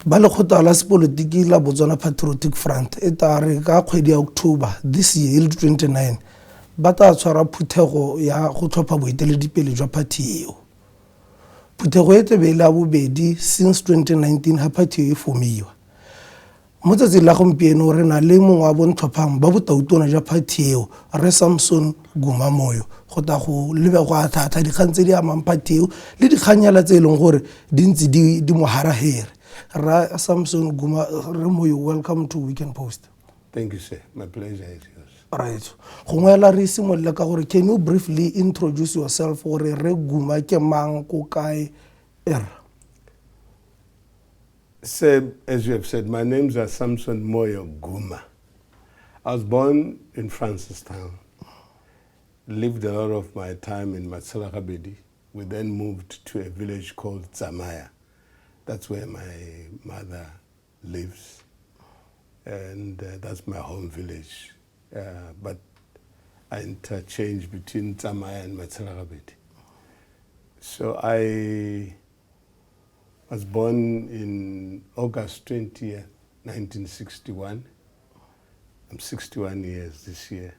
ba lekgotla la sepolotiki la Botswana Patriotic Front e tare ka kgwedi ya October this year 29 ba tla tshwara phuthego ya go tlhopha boeteledipele jwa party eo. Phuthego e tebe la bobedi since 2019 ha party e fomiwa. Mo tsatsing la gompieno re na le mongwe wa bontlhophang ba botautona jwa party eo re Samson Moyo go ta go lebe go atlhatla dikgang tse di amang party eo le dikganyala tse e leng gore di ntse di mo harahere. Ra Samson Moyo, welcome to Weekend Post. Thank you, sir. My pleasure is yours. Right. Gongwela re simolola ka gore can you briefly introduce yourself gore re Guma ke mang ko kae era? Sir, as you have said, my name is Samson Moyo Guma. I was born in Francistown. Lived a lot of my time in Batswana. We then moved to a village called Zamaya. That's where my mother lives, and that's my home village. But I interchange between Zamaya and Batswana. So I was born in August 20th, 1961. I'm 61 years this year.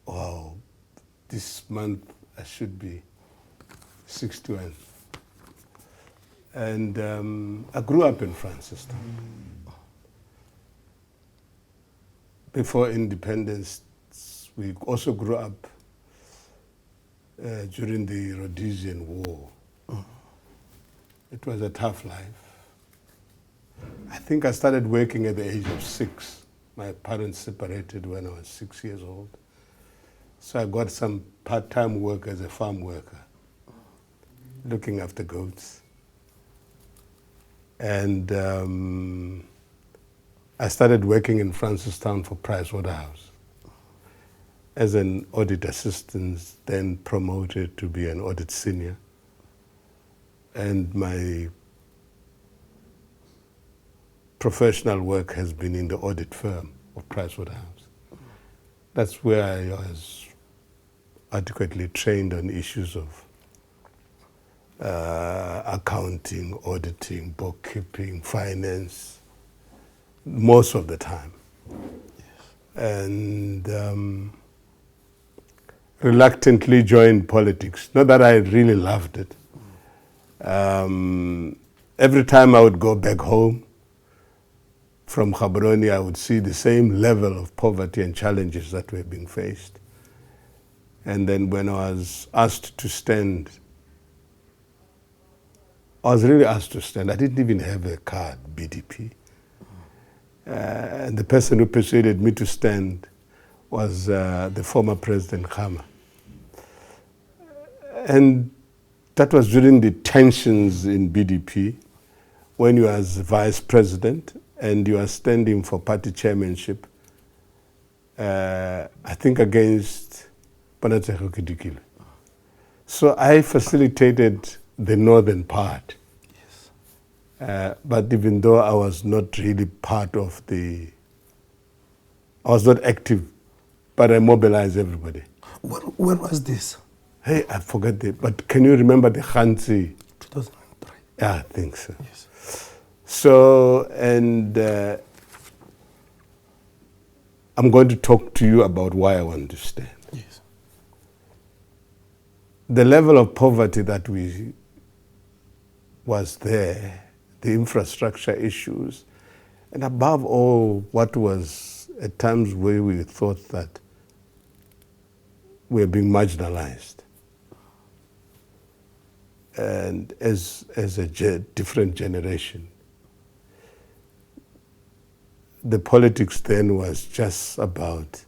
Wow, this month I should be 61. And I grew up in Francistown. Before independence, we also grew up during the Rhodesian War. It was a tough life. I think I started working at the age of 6. My parents separated when I was 6 years old. So I got some part-time work as a farm worker, looking after goats. And I started working in Francistown for Pricewaterhouse as an audit assistant, then promoted to be an audit senior. And my professional work has been in the audit firm of Pricewaterhouse. That's where I was adequately trained on issues of accounting, auditing, bookkeeping, finance, most of the time. Yes. And reluctantly joined politics. Not that I really loved it. Every time I would go back home from Gaborone, I would see the same level of poverty and challenges that were being faced. And then when I was asked to stand, I was really asked to stand. I didn't even have a card, BDP. And the person who persuaded me to stand was the former President Khamas. And that was during the tensions in BDP, when you was vice president and you are standing for party chairmanship, I think against Panateko Kidikile. So I facilitated the northern part. Yes. But even though I was not really part of I was not active, but I mobilized everybody. When was this? Hey, I forgot but can you remember the Khansi? 2003. Yeah, I think so. Yes. So, and I'm going to talk to you about why I want to stand. Yes. The level of poverty that was there, the infrastructure issues, and above all, what was at times where we thought that we were being marginalized. And as a different generation, the politics then was just about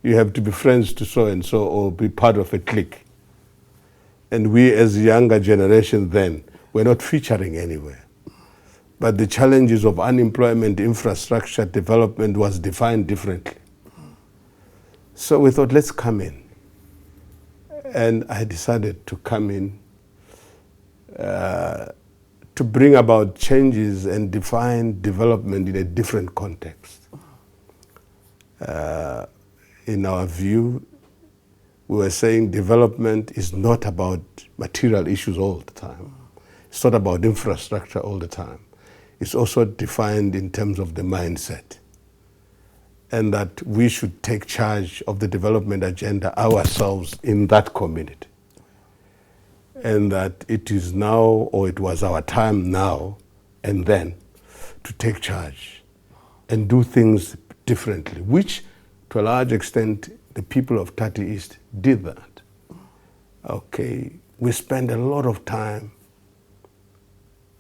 you have to be friends to so-and-so or be part of a clique. And we as a younger generation then were not featuring anywhere. But the challenges of unemployment, infrastructure, development was defined differently. So we thought, let's come in. And I decided to come in to bring about changes and define development in a different context. In our view, we were saying development is not about material issues all the time. It's not about infrastructure all the time. It's also defined in terms of the mindset. And that we should take charge of the development agenda ourselves in that community. And that it is now, or it was our time now and then, to take charge and do things differently, which to a large extent the people of Tati East did that. Okay, we spend a lot of time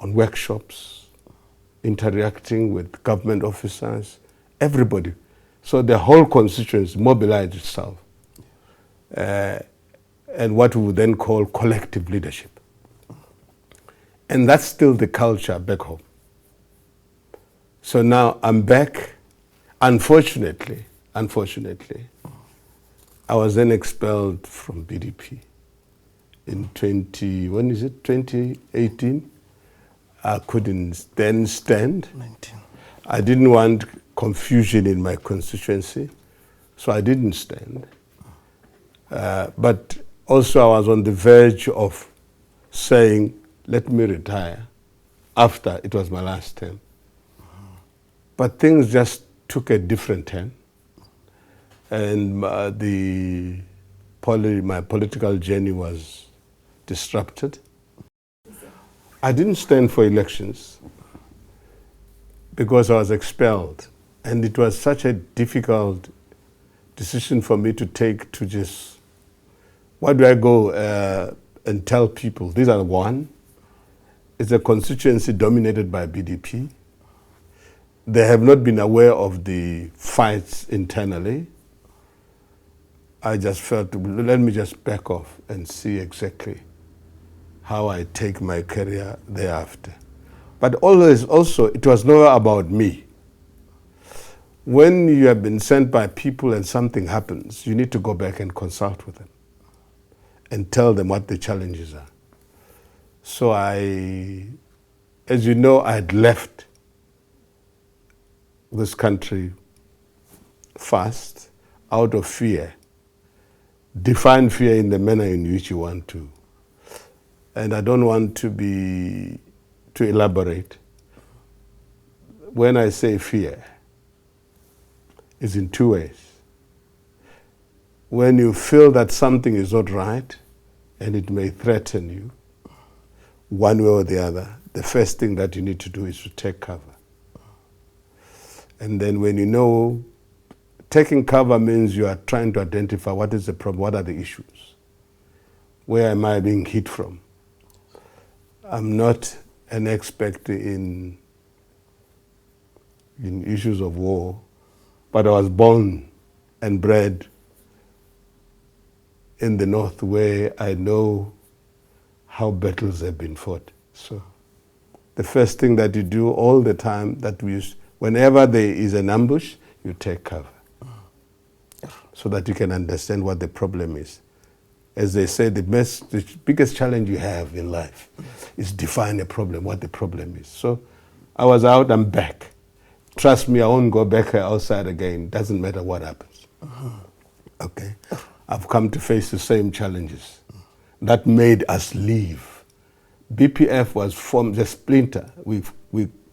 on workshops, interacting with government officers, everybody. So the whole constituency mobilized itself. And what we would then call collective leadership. And that's still the culture back home. So now I'm back. Unfortunately, I was then expelled from BDP in 2018. I couldn't then stand. 19. I didn't want confusion in my constituency, so I didn't stand. But also I was on the verge of saying, let me retire after it was my last term. But things just took a different turn. And my political journey was disrupted. I didn't stand for elections because I was expelled. And it was such a difficult decision for me to take, to just, why do I go and tell people? These are one, it's a constituency dominated by BDP. They have not been aware of the fights internally. I just felt, let me just back off and see exactly how I take my career thereafter. But always also, it was never about me. When you have been sent by people and something happens, you need to go back and consult with them and tell them what the challenges are. So as you know, I had left this country fast, out of fear. Define fear in the manner in which you want to. And I don't want to elaborate. When I say fear, it's in two ways. When you feel that something is not right and it may threaten you, one way or the other, the first thing that you need to do is to take cover. And then when you know, taking cover means you are trying to identify what is the problem, what are the issues, where am I being hit from. I'm not an expert in issues of war, but I was born and bred in the North where I know how battles have been fought. So the first thing that you do all the time, whenever there is an ambush, you take cover so that you can understand what the problem is. As they say, the biggest challenge you have in life is define a problem, what the problem is. So I was out, I'm back. Trust me, I won't go back outside again. Doesn't matter what happens. Okay? I've come to face the same challenges that made us leave. BPF was formed, a splinter.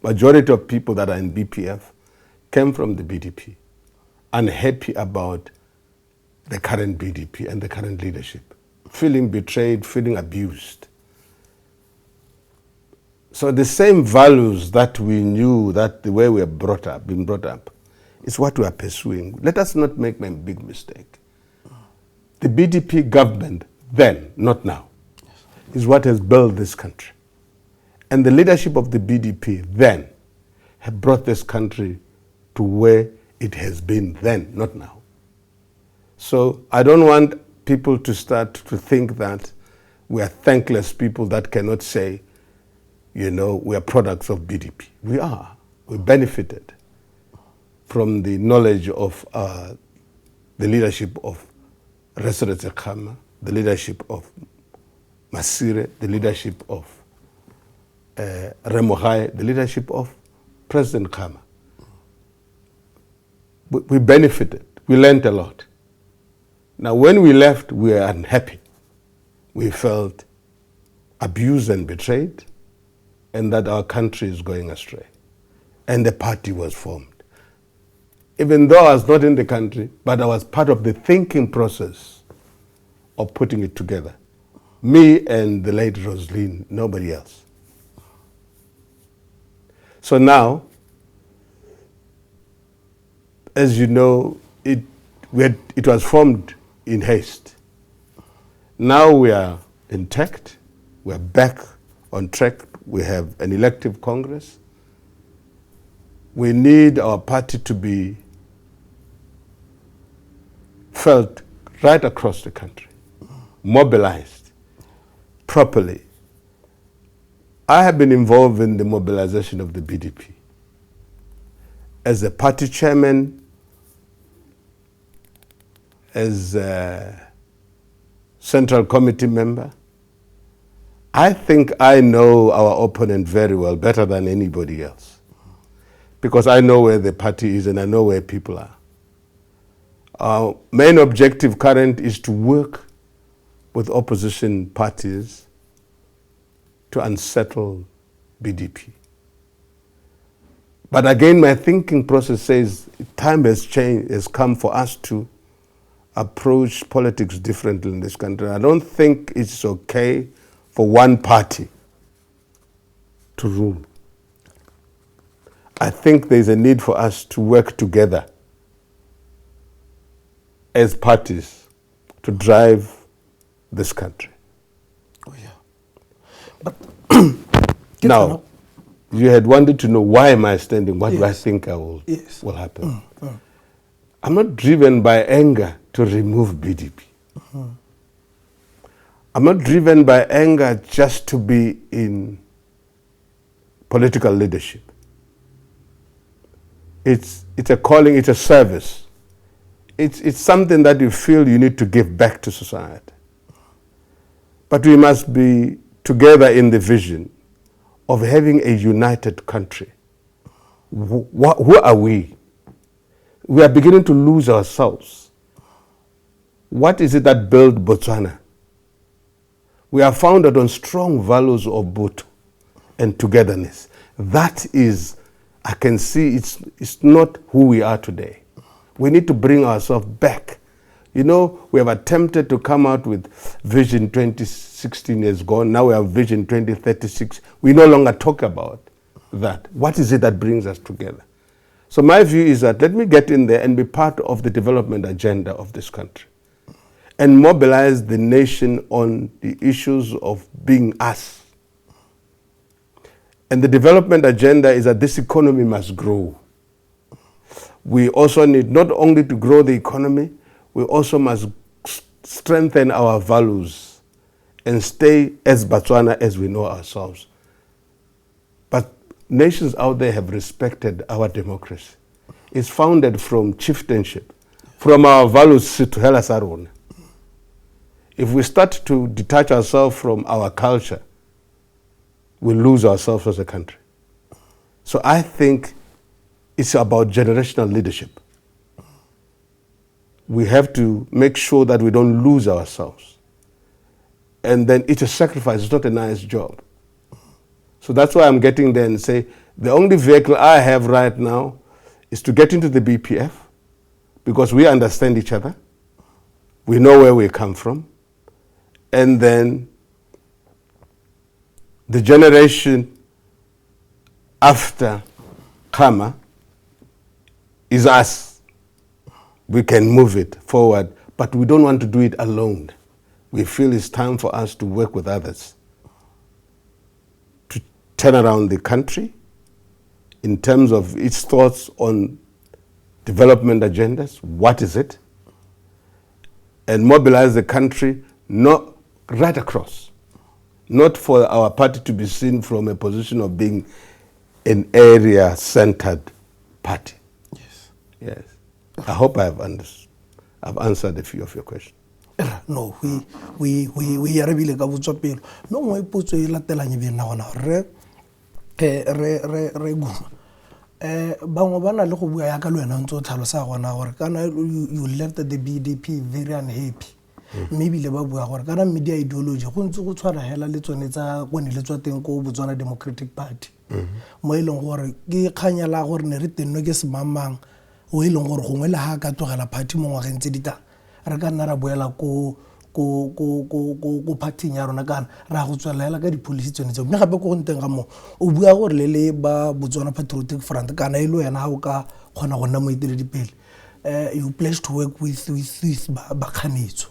Majority of people that are in BPF came from the BDP, unhappy about the current BDP and the current leadership, feeling betrayed, feeling abused. So the same values that we knew, that the way we are been brought up, is what we are pursuing. Let us not make a big mistake. The BDP government then, not now, is what has built this country. And the leadership of the BDP then have brought this country to where it has been then, not now. So I don't want people to start to think that we are thankless people that cannot say, we are products of BDP. We are. We benefited from the knowledge of the leadership of President Khamas, the leadership of Masire, the leadership of Remohai, the leadership of President Khamas. We benefited. We learned a lot. Now, when we left, we were unhappy. We felt abused and betrayed. and that our country is going astray. And the party was formed. Even though I was not in the country, but I was part of the thinking process of putting it together. Me and the late Rosaline, nobody else. So now, as you know, it was formed in haste. Now we are intact, we are back on track, we have an elective Congress. We need our party to be felt right across the country, mobilized properly. I have been involved in the mobilization of the BDP. As a party chairman, as a central committee member, I think I know our opponent very well, better than anybody else, because I know where the party is and I know where people are. Our main objective current is to work with opposition parties to unsettle BDP. But again, my thinking process says time has come for us to approach politics differently in this country. I don't think it's okay for one party to rule. I think there's a need for us to work together as parties to drive this country. Oh yeah. But now, you had wanted to know why am I standing? What do I think will happen? I'm not driven by anger to remove BDP. I'm not driven by anger just to be in political leadership. It's a calling, it's a service. It's something that you feel you need to give back to society. But we must be together in the vision of having a united country. Who are we? We are beginning to lose ourselves. What is it that built Botswana? We are founded on strong values of Botho and togetherness. That is, I can see it's not who we are today. We need to bring ourselves back. You know, we have attempted to come out with Vision 2016 is gone. Now we have Vision 2036. We no longer talk about that. What is it that brings us together? So my view is that let me get in there and be part of the development agenda of this country and mobilize the nation on the issues of being us. And the development agenda is that this economy must grow. We also need not only to grow the economy, we also must strengthen our values and stay as Batswana as we know ourselves. But nations out there have respected our democracy. It's founded from chieftainship, from our values to Hela Sarone. If we start to detach ourselves from our culture, we lose ourselves as a country. So I think it's about generational leadership. We have to make sure that we don't lose ourselves. And then it's a sacrifice, it's not a nice job. So that's why I'm getting there and say, the only vehicle I have right now is to get into the BPF, because we understand each other, we know where we come from, and then the generation after Khamas is us. We can move it forward, but we don't want to do it alone. We feel it's time for us to work with others to turn around the country in terms of its thoughts on development agendas. What is it? And mobilize the country not right across. Not for our party to be seen from a position of being an area-centered party. Yes. I hope I've answered a few of your questions. No, we are really ka botsa pelo. No mo ipotso e latelang be nna gona re Guma. Bangwe bana le go bua ya ka le wena ntse o tlhalosa gona gore kana you left the BDP very unhappy. maybe le ba bua gore kana media ideology go ntse go tshwara hela le tsone tsa go ne le tswa teng go Botswana Democratic Party mo ileng gore ke khanyala gore ne re tenno ke semamang o ileng gore gongwe le ha ka tlogela party mo ngwageng tse ditang re ka nna ra boela ko party ya rona kana ra go tswelela ka di-policy tsone tseo mme gape go nteng ga mo o bua gore le ba Botswana Patriotic Front kana e lo yena ha o ka khona go nna moeteledipele you pledge to work with ba Khametso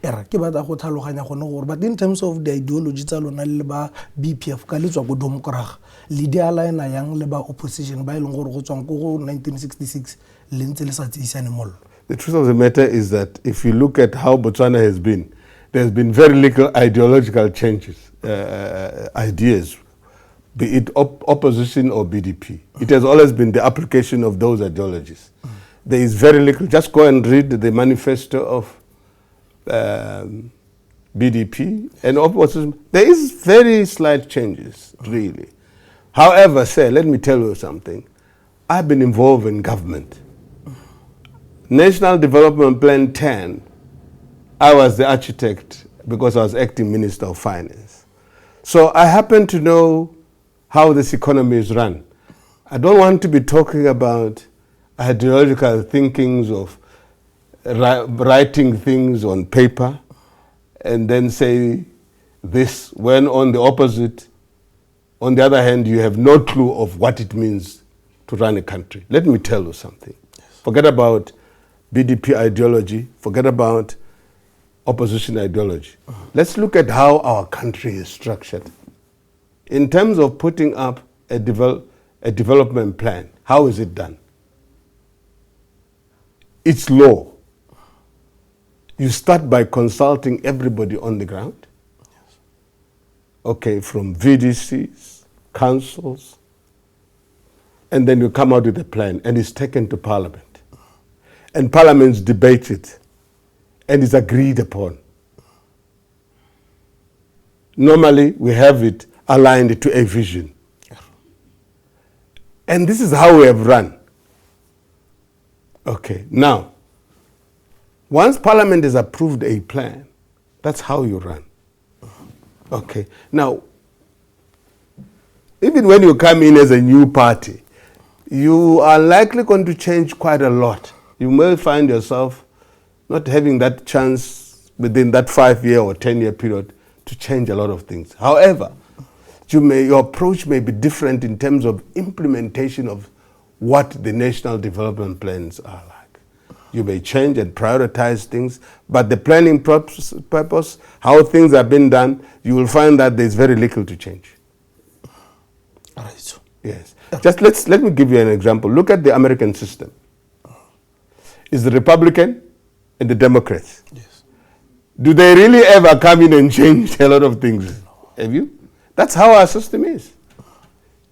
era ke batla go tlhaloganya gone gore but in terms of the ideology tsa lona le ba BPF ka letswa go domokraga le di align yang le ba opposition ba ileng gore go tswang go 1966 le ntse le sa tseisane mollo. The truth of the matter is that if you look at how Botswana has been, there's been very little ideological changes, ideas, be it opposition or BDP. It has always been the application of those ideologies. There is very little. Just go and read the manifesto of BDP and opposition. There is very slight changes, really. However, sir, let me tell you something. I've been involved in government. National Development Plan 10, I was the architect because I was acting Minister of Finance. So I happen to know how this economy is run. I don't want to be talking about ideological thinkings of writing things on paper and then say this when on the opposite, on the other hand, you have no clue of what it means to run a country. Let me tell you something. Yes. Forget about BDP ideology, forget about opposition ideology. Let's look at how our country is structured. In terms of putting up a development plan, how is it done? It's law. You start by consulting everybody on the ground. Yes. Okay, from VDCs, councils, and then you come out with a plan and it's taken to Parliament. And parliaments debate it and is agreed upon. Normally, we have it aligned to a vision. And this is how we have run. Okay, now, once parliament has approved a plan, that's how you run. Okay, now, even when you come in as a new party, you are likely going to change quite a lot. You may find yourself not having that chance within that 5-year or 10-year period to change a lot of things. However, your approach may be different in terms of implementation of what the national development plans are like. You may change and prioritize things, but the planning purpose, how things have been done, you will find that there's very little to change. All right. Yes. Just let me give you an example. Look at the American system. Is the Republican and the Democrats. Yes. Do they really ever come in and change a lot of things? No. Have you? That's how our system is.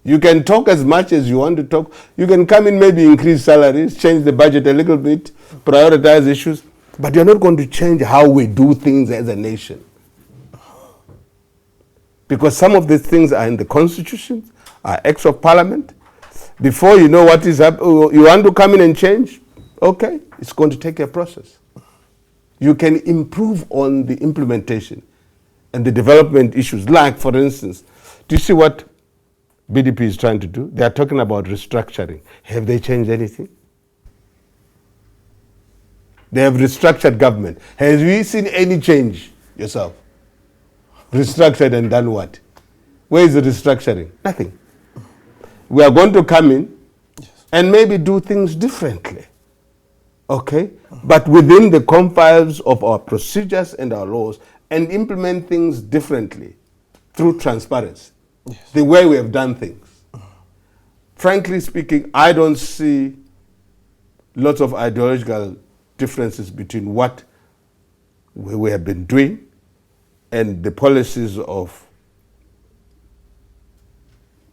You can talk as much as you want to talk. You can come in, maybe increase salaries, change the budget a little bit, prioritize issues, but you're not going to change how we do things as a nation. Because some of these things are in the Constitution, are acts of Parliament. Before you know what is happening, you want to come in and change? Okay, it's going to take a process. You can improve on the implementation and the development issues. Like, for instance, do you see what BDP is trying to do? They are talking about restructuring. Have they changed anything? They have restructured government. Have you seen any change yourself? Restructured and done what? Where is the restructuring? Nothing. We are going to come in and maybe do things differently. Okay? But within the confines of our procedures and our laws, and implement things differently through transparency. Yes. The way we have done things. Frankly speaking, I don't see lots of ideological differences between what we have been doing and the policies of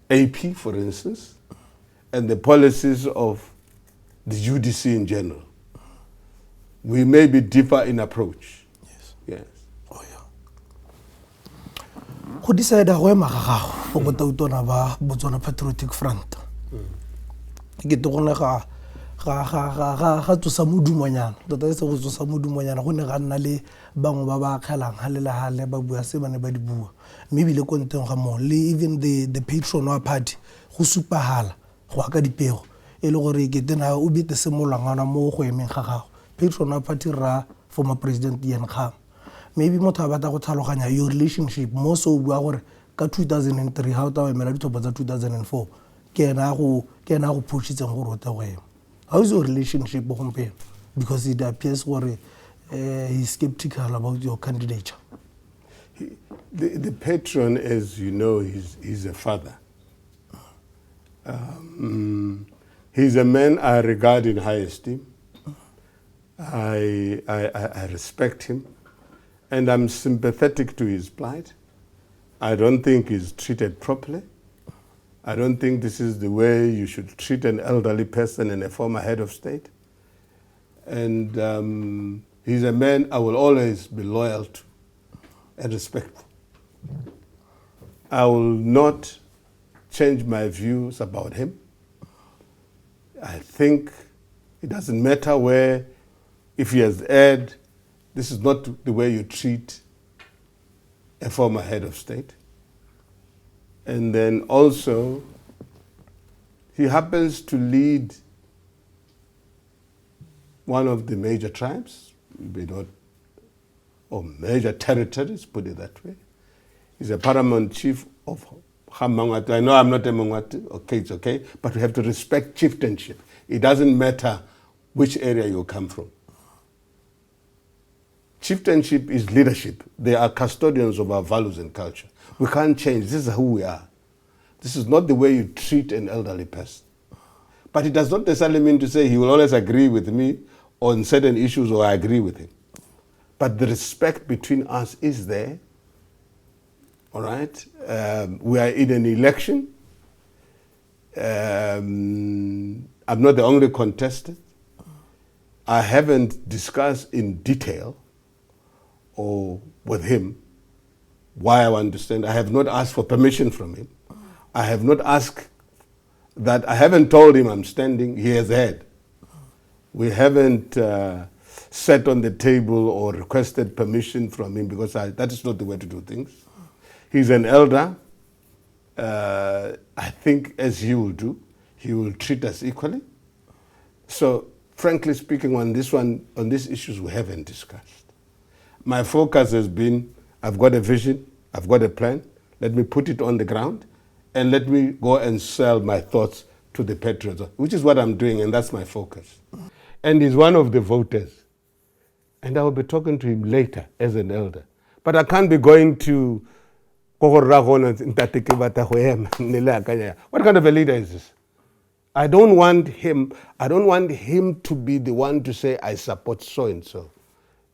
AP, for instance, and the policies of the UDC in general. We may be deeper in approach. Yes. Yes. Oh yeah. Go decide go ema gago go bototona ba Botswana Patriotic Front. Ke te gone ga ga tsosa modumonyana tota e se go tsosa modumonyana go ne ga nna le bangwe ba ba kgelang ga le hale ba bua se bane ba di bua mme bile ko nteng ga mo le even the patron wa party go supagala go aka dipego e le gore ke tena o bite se molangana mo go emeng ga gago patron wa party ra former president Khamas maybe motho a batla go tlhaloganya your relationship mo so bua gore ka 2003 ha o ta emela dithopo tsa 2004 ke na go pushitseng go rota go ema. How is your relationship with him? Because it appears where he's skeptical about your candidature. The patron, as you know, he's a father. He's a man I regard in high esteem. I respect him, and I'm sympathetic to his plight. I don't think he's treated properly. I don't think this is the way you should treat an elderly person and a former head of state. And he's a man I will always be loyal to and respectful. I will not change my views about him. I think it doesn't matter where, if he has erred, this is not the way you treat a former head of state. And then also, he happens to lead one of the major tribes, or major territories, put it that way. He's a paramount chief of Khamas. I know I'm not a Mangwati, okay, it's okay, but we have to respect chieftainship. It doesn't matter which area you come from. Chieftainship is leadership. They are custodians of our values and culture. We can't change. This is who we are. This is not the way you treat an elderly person. But it does not necessarily mean to say he will always agree with me on certain issues or I agree with him. But the respect between us is there. All right? We are in an election. I'm not the only contestant. I haven't discussed in detail or with him why I want to stand. I have not asked for permission from him. I have not asked that. I haven't told him I'm standing. He has heard. We haven't sat on the table or requested permission from him because that is not the way to do things. He's an elder. I think as he will do, he will treat us equally. So, frankly speaking, on this one, on these issues, we haven't discussed. My focus has been, I've got a vision, I've got a plan, let me put it on the ground, and let me go and sell my thoughts to the patriots, which is what I'm doing, and that's my focus. And he's one of the voters. And I will be talking to him later as an elder. But I can't be going to what kind of a leader is this? I don't want him to be the one to say, I support so-and-so.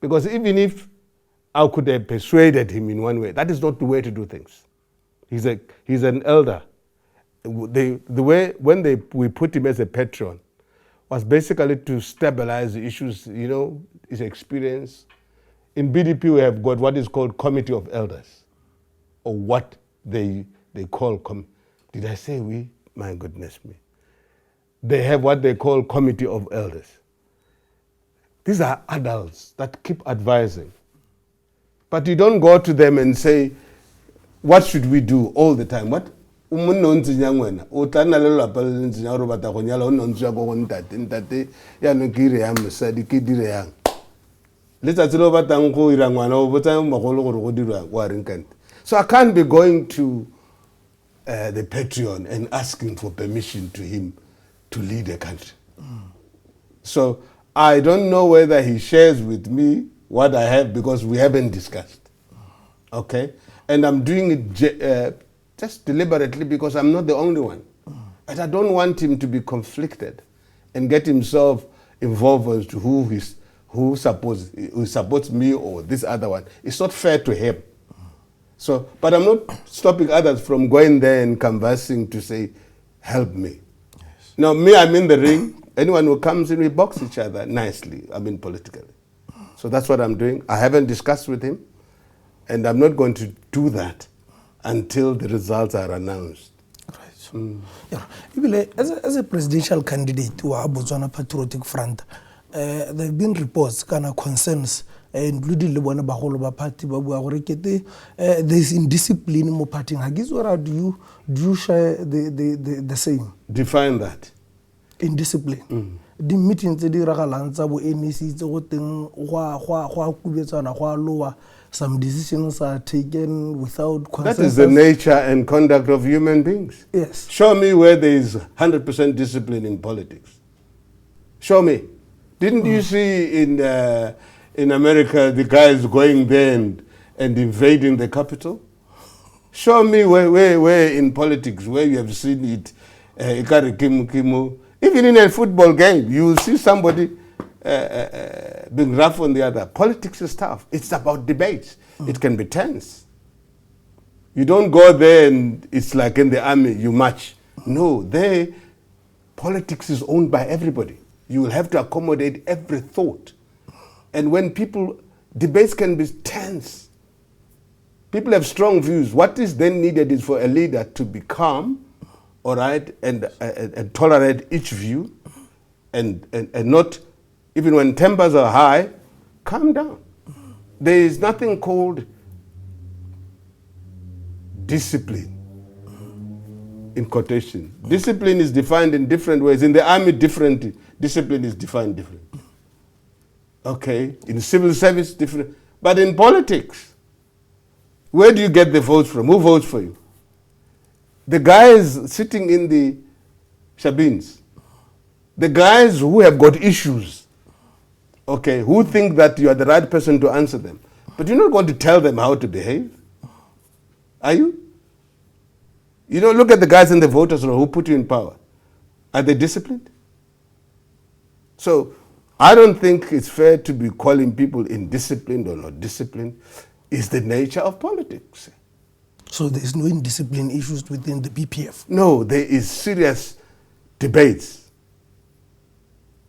Because even if I could have persuaded him in one way, that is not the way to do things. He's an elder. The way, when we put him as a patron, was basically to stabilize the issues, you know, his experience. In BDP, we have got what is called Committee of Elders, or what they call, did I say we? My goodness me. They have what they call Committee of Elders. These are adults that keep advising. But you don't go to them and say, what should we do all the time? What? So I can't be going to the Patreon and asking for permission to him to lead the country. So I don't know whether he shares with me what I have because we haven't discussed. Okay? And I'm doing it just deliberately because I'm not the only one. And I don't want him to be conflicted and get himself involved as to who supports me or this other one. It's not fair to him. So, but I'm not stopping others from going there and conversing to say, help me. Yes. Now, me, I'm in the ring. Anyone who comes in, we box each other nicely, I mean politically. So that's what I'm doing. I haven't discussed with him, and I'm not going to do that until the results are announced. Right. Yeah. As a presidential candidate wa Botswana Patriotic Front, there have been reports kana concerns including le bona bagolo ba party ba bua gore kete there is indiscipline mo party ha ke tsora do you share the same? Define that. Indiscipline. Di meetings tse di ragalang tsa bo NEC tse go teng go kubetsana go lowa, some decisions are taken without consensus. That is the nature and conduct of human beings. Yes. Show me where there is 100% discipline in politics. Show me. Didn't you see in America the guys going there and invading the capital? Show me where in politics where you have seen it. Even in a football game, you will see somebody being rough on the other. Politics is tough. It's about debates. It can be tense. You don't go there and it's like in the army, you march. No, there, politics is owned by everybody. You will have to accommodate every thought. And when debates can be tense. People have strong views. What is then needed is for a leader to be calm, all right, and tolerate each view, and not, even when tempers are high, calm down. There is nothing called discipline, in quotation. Discipline is defined in different ways. In the army, discipline is defined different. Okay, in civil service, different. But in politics, where do you get the votes from? Who votes for you? The guys sitting in the Shabins, the guys who have got issues, okay, who think that you are the right person to answer them, but you're not going to tell them how to behave, are you? You know, look at the guys in the voters roll who put you in power. Are they disciplined? So I don't think it's fair to be calling people indisciplined or not disciplined. It's the nature of politics. So there is no indiscipline issues within the BPF? No, there is serious debates.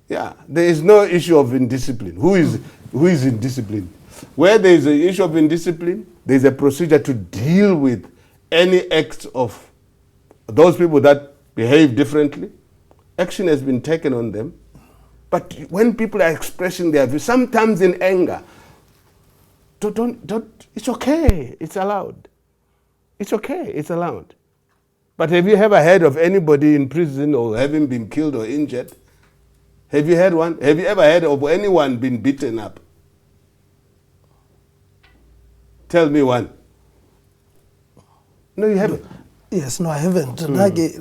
Yeah, there is no issue of indiscipline. Who is indisciplined? Where there is an issue of indiscipline, there is a procedure to deal with any acts of those people that behave differently. Action has been taken on them. But when people are expressing their views, sometimes in anger, don't, it's okay, it's allowed. It's okay, it's allowed. But have you ever heard of anybody in prison or having been killed or injured? Have you heard one? Have you ever heard of anyone being beaten up? Tell me one. No, you haven't. Yes, no, I haven't.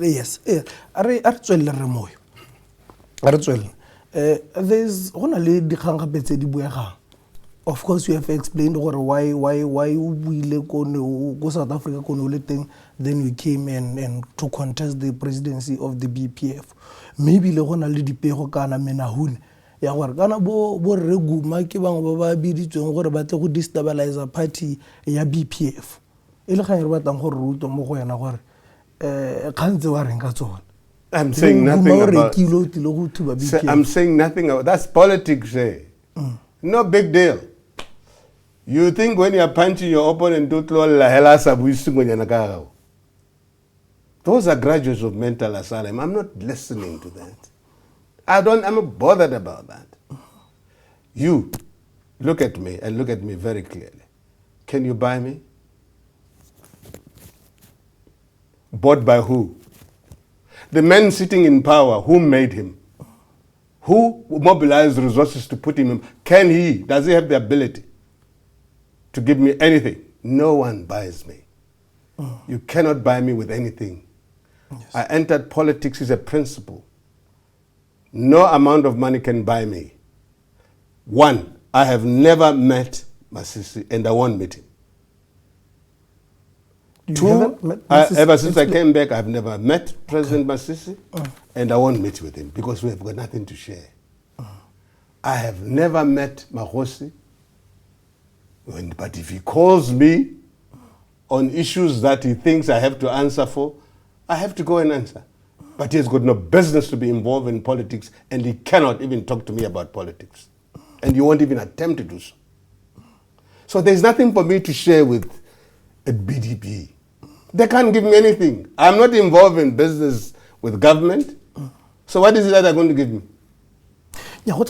Yes. There's only the of course, you have explained why we go South Africa, then we came and to contest the presidency of the BPF. Maybe le gona le dipego kana menahune ya gore kana bo re Guma ke bangwe ba biditsweng gore ba tle go destabilize party ya BPF. Ile ga re batlang gore ruto mo go yana gore khantse wa reng ka tsona. I'm saying nothing about I'm saying nothing about that's politics. No big deal. You think when you are punching your opponent, those are graduates of mental asylum. I'm not listening to that. I'm not bothered about that. You look at me and look at me very clearly. Can you buy me? Bought by who? The man sitting in power, who made him? Who mobilized resources to put him in? Does he have the ability to give me anything? No one buys me. You cannot buy me with anything. Yes. I entered politics as a principle. No amount of money can buy me. One, I have never met Masisi and I won't meet him. Two, ever since I came back, I've never met President Masisi and I won't meet with him because we have got nothing to share. I have never met Mahosi, but if he calls me on issues that he thinks I have to answer for, I have to go and answer. But he has got no business to be involved in politics and he cannot even talk to me about politics. And he won't even attempt to do so. So there's nothing for me to share with a BDP. They can't give me anything. I'm not involved in business with government. So what is it that they're going to give me? So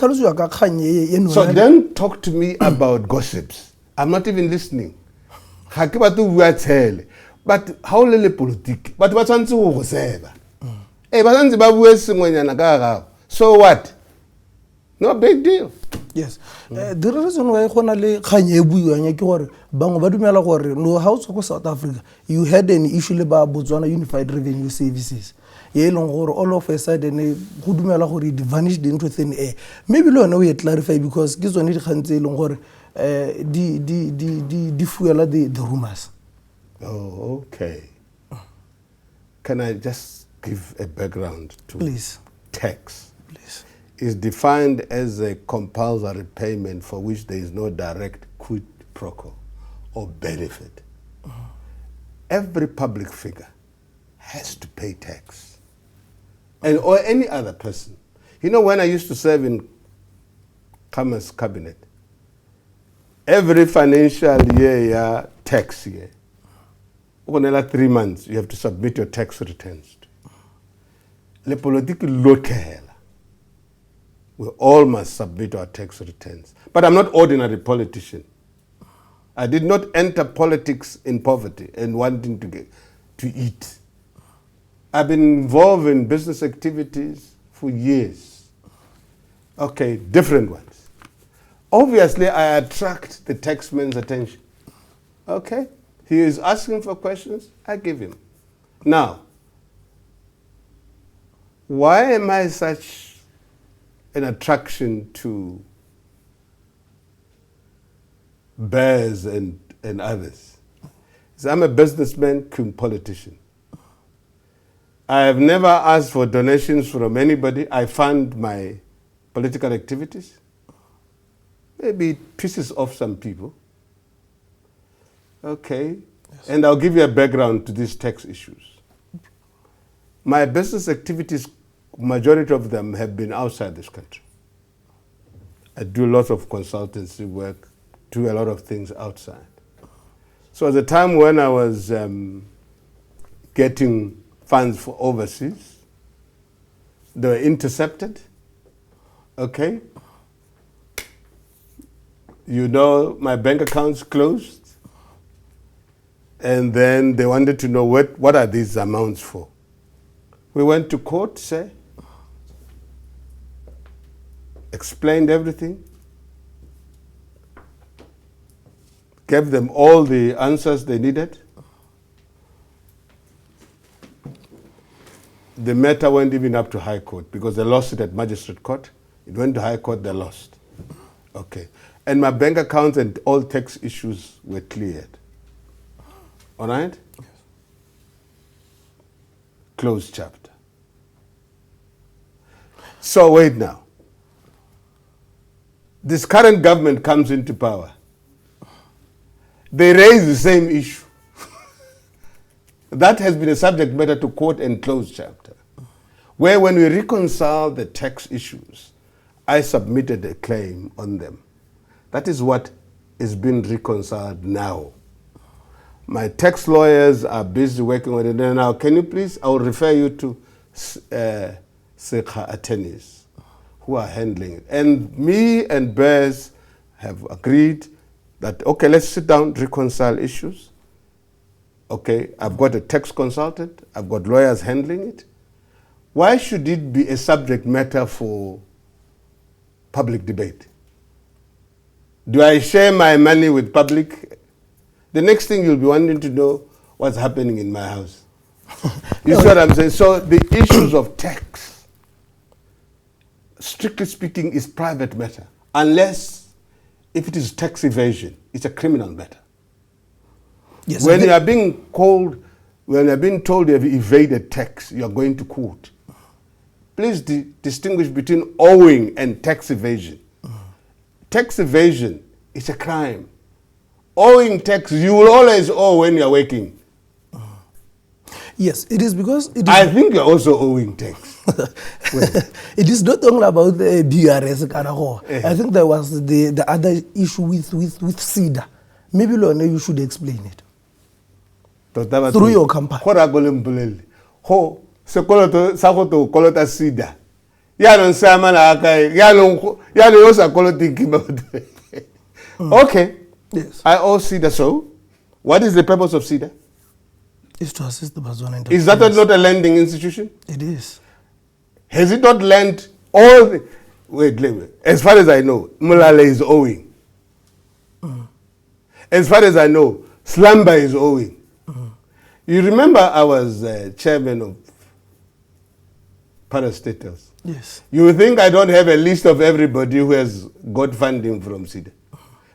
don't talk to me about gossips. I'm not even listening. But how lele politique? But what's on to so what? No big deal. Yes. The reason why le khanye buiwanya ke gore bangwe ba dumela gore no ha o tswa go South Africa you had an issue le ba Botswana Unified Revenue Services. Ye leng gore all of a sudden go dumela gore it vanished into thin air. Maybe lo we clarify because ke tsone di khantse e leng gore di fuela the rumors. Oh, okay. Can I just give a background to Please. Tax? Please. Is defined as a compulsory payment for which there is no direct quid pro quo or benefit. Every public figure has to pay tax. And or any other person. You know, when I used to serve in Khamas cabinet, every financial year, tax year, 3 months, you have to submit your tax returns. Le politique local. We all must submit our tax returns. But I'm not ordinary politician. I did not enter politics in poverty and wanting to eat. I've been involved in business activities for years. Okay, different ones. Obviously, I attract the taxman's attention. Okay, he is asking for questions, I give him. Now, why am I such an attraction to BURS and others? So I'm a businessman, cum politician. I have never asked for donations from anybody. I fund my political activities. Maybe it pisses off some people. Okay. Yes. And I'll give you a background to these tax issues. My business activities, majority of them have been outside this country. I do lots of consultancy work, do a lot of things outside. So at the time when I was getting funds for overseas, they were intercepted, okay? You know, my bank accounts closed, and then they wanted to know what are these amounts for. We went to court, say, explained everything, gave them all the answers they needed. The matter went even up to High Court because they lost it at Magistrate Court. It went to High Court, they lost. Okay. And my bank accounts and all tax issues were cleared. All right? Yes. Closed chapter. So wait now. This current government comes into power. They raise the same issue. That has been a subject matter to court and closed chapter, where when we reconcile the tax issues, I submitted a claim on them. That is what is being reconciled now. My tax lawyers are busy working on it now. Can you please, I will refer you to CEDA attorneys who are handling it. And me and BURS have agreed that, okay, let's sit down, reconcile issues. Okay, I've got a tax consultant, I've got lawyers handling it. Why should it be a subject matter for public debate? Do I share my money with public? The next thing you'll be wanting to know what's happening in my house. You see what I'm saying? So the issues of tax, strictly speaking, is private matter. Unless if it is tax evasion, it's a criminal matter. Yes, when you are being told you have evaded tax, you are going to court. Please distinguish between owing and tax evasion. Tax evasion is a crime. Owing tax, you will always owe when you are working. Yes, it is because... I think you are also owing tax. It is not only about the BURS. I think there was the other issue with CEDA. Maybe, Lorna, you should explain it. through your company. Ho sekoloto sa go to kolota CEDA. Ya no sama na kai ya no yo sa koloti ki. Okay. Yes. I owe CEDA, so what is the purpose of CEDA? Is to assist the Batswana. Is that not a lending institution? It is. Has it not lent all the... Wait, as far as I know, Mulale is owing. As far as I know, Slumber is owing. You remember I was chairman of parastatals. Yes. You think I don't have a list of everybody who has got funding from CEDA?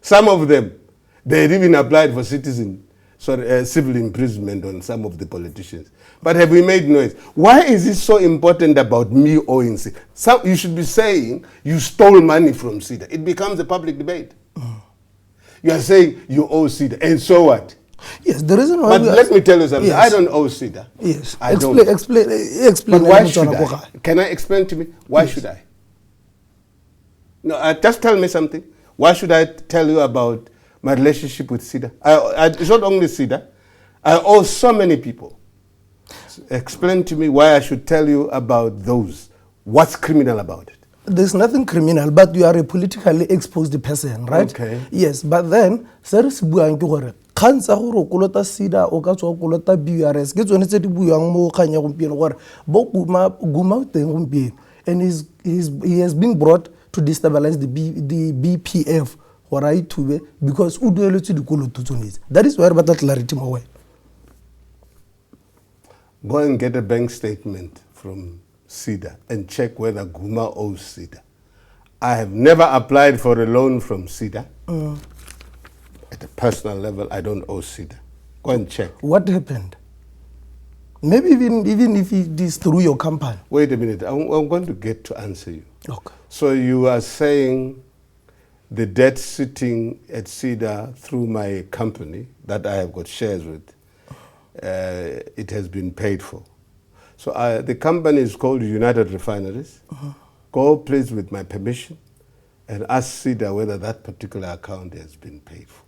Some of them, they had even applied for civil imprisonment on some of the politicians. But have we made noise? Why is it so important about me owing CEDA? You should be saying you stole money from CEDA. It becomes a public debate. You are saying you owe CEDA, and so what? Yes, the reason why. But let me tell you something. Yes. I don't owe CEDA. Yes. I don't. Explain. But why should I? Can I explain to me? Why should I? No, just tell me something. Why should I tell you about my relationship with CEDA? It's not only CEDA. I owe so many people. Explain to me why I should tell you about those. What's criminal about it? There's nothing criminal, but you are a politically exposed person, right? Okay. Yes, but then, khansa go kolota CEDA o ka tswa kolota BURS ke tsone tse di buang mo khanya gompieno gore bo Guma teng gompieno, and he has been brought to destabilize the BPF gore a ithube because o dueletse dikoloto tsone. That is why re batla clarity mo wena. Go and get a bank statement from CEDA and check whether Guma owes CEDA. I have never applied for a loan from CEDA. At a personal level, I don't owe CEDA. Go and check. What happened? Maybe even if it is through your company. Wait a minute. I'm going to get to answer you. Okay. So you are saying the debt sitting at CEDA through my company that I have got shares with, it has been paid for. So the company is called United Refineries. Go please with my permission and ask CEDA whether that particular account has been paid for.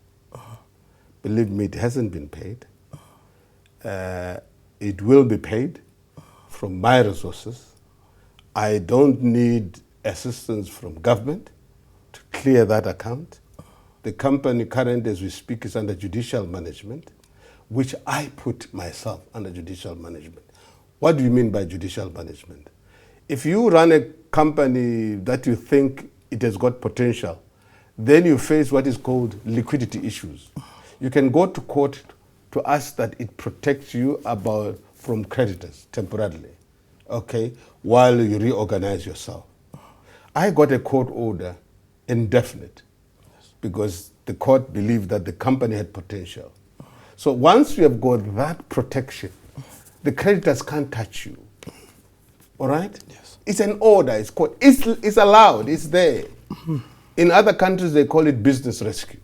Believe me, it hasn't been paid. It will be paid from my resources. I don't need assistance from government to clear that account. The company currently, as we speak, is under judicial management, which I put myself under judicial management. What do you mean by judicial management? If you run a company that you think it has got potential, then you face what is called liquidity issues. You can go to court to ask that it protects you from creditors temporarily, okay, while you reorganize yourself. I got a court order indefinite because the court believed that the company had potential. So once you have got that protection, the creditors can't touch you. All right? Yes. It's an order. It's called. It's allowed. It's there. In other countries, they call it business rescue.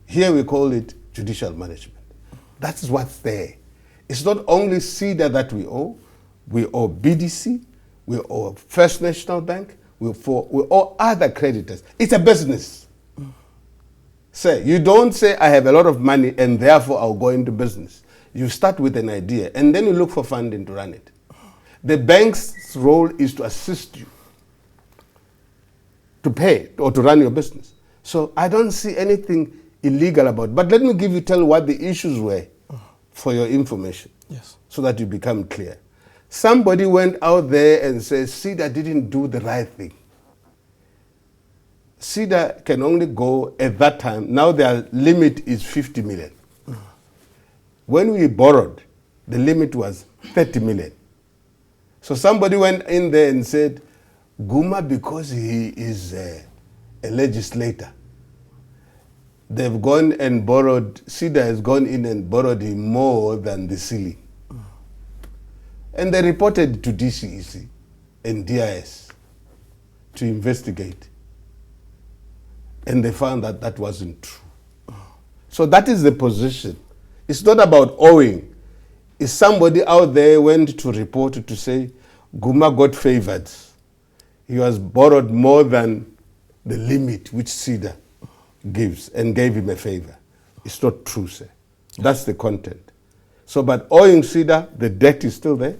Here we call it judicial management. That's what's there. It's not only CEDA that we owe. We owe BDC. We owe First National Bank. We owe other creditors. It's a business. Say, you don't say, I have a lot of money and therefore I'll go into business. You start with an idea and then you look for funding to run it. The bank's role is to assist you to pay or to run your business. So I don't see anything illegal about it. But let me tell you what the issues were for your information. Yes. So that you become clear. Somebody went out there and said, CEDA didn't do the right thing. CEDA can only go at that time. Now their limit is 50 million. When we borrowed, the limit was 30 million. So somebody went in there and said, Guma, because he is a legislator, they've gone and borrowed, CEDA has gone in and borrowed him more than the ceiling. And they reported to DCEC and DIS to investigate. And they found that that wasn't true. So that is the position. It's not about owing. If somebody out there went to report to say, Guma got favored. He was borrowed more than the limit which CEDA gives and gave him a favor. It's not true, sir. That's the content. So, but owing CEDA, the debt is still there,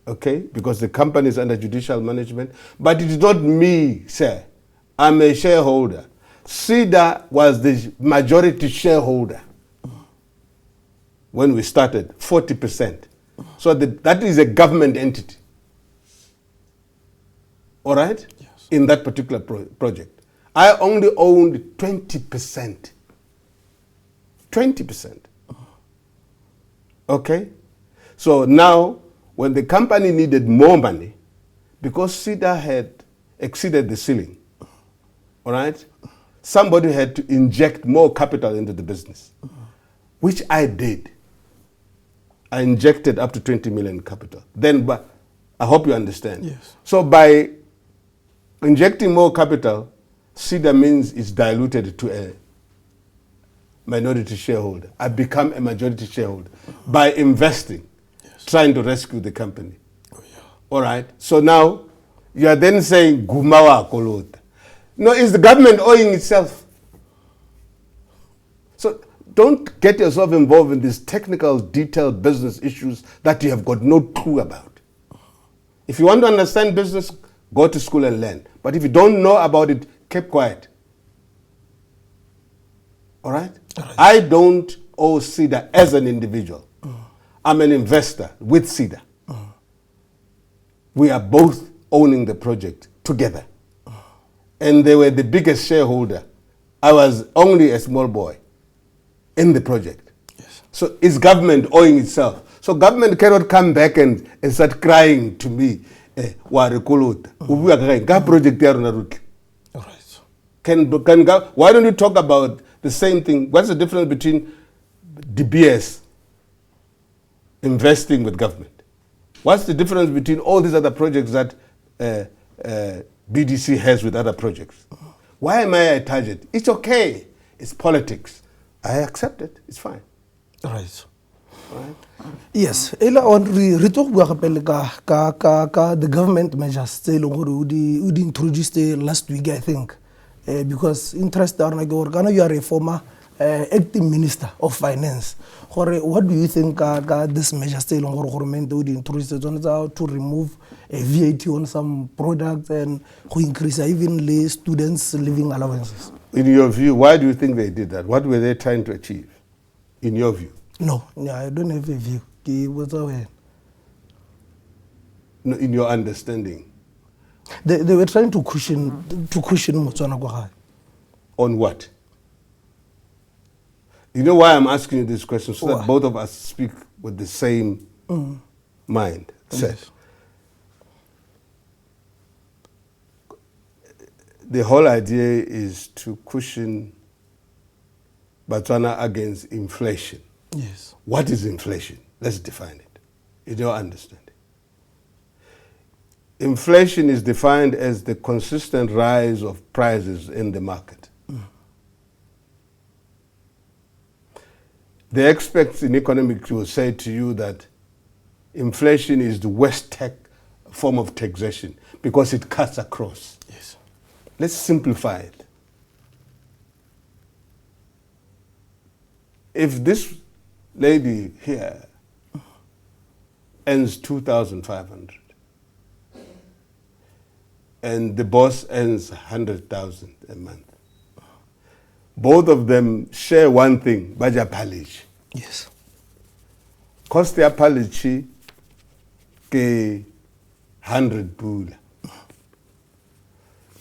okay, because the company is under judicial management. But it is not me, sir. I'm a shareholder. CEDA was the majority shareholder when we started, 40%. So that is a government entity. All right? Yes. In that particular project. I only owned 20%. 20%. Okay? So now, when the company needed more money, because CEDA had exceeded the ceiling, all right, somebody had to inject more capital into the business, which I did. I injected up to 20 million capital. Then, I hope you understand. Yes. So by injecting more capital, CEDA means it's diluted to a minority shareholder. I become a majority shareholder by investing, trying to rescue the company. Oh, yeah. All right. So now you are then saying Gumawa Kolota. No, it's the government owing itself. So don't get yourself involved in these technical, detailed business issues that you have got no clue about. If you want to understand business, go to school and learn. But if you don't know about it, keep quiet. All right? I don't owe CEDA as an individual. I'm an investor with CEDA. We are both owning the project together. And they were the biggest shareholder. I was only a small boy in the project. Yes. So it's government owing itself. So government cannot come back and start crying to me. Why don't you talk about the same thing? What's the difference between DBS investing with government? What's the difference between all these other projects that BDC has with other projects? Why am I a target? It's okay. It's politics. I accept it. It's fine. Right. Right? Yes. Ela on re talk bua ka the government measures tse leng gore o di introduced last week, I think. Because interest are like you are a former acting minister of finance. What do you think this measure tse leng gore government o di introduce to remove a VAT on some products and to increase even the students' living allowances? In your view, why do you think they did that? What were they trying to achieve? In your view? No, I don't have a view. No, in your understanding. They were trying to cushion Botswana kwa gae. On what? You know why I'm asking you this question? So that both of us speak with the same mind. Yes. The whole idea is to cushion Batswana against inflation. Yes. What is inflation? Let's define it. In your understanding. Inflation is defined as the consistent rise of prices in the market. The experts in economics will say to you that inflation is the worst form of taxation because it cuts across. Yes. Let's simplify it. If this lady here earns 2,500 and the boss earns 100,000 a month, both of them share one thing, baja palage. Yes. Cost their palage ke 100 pula.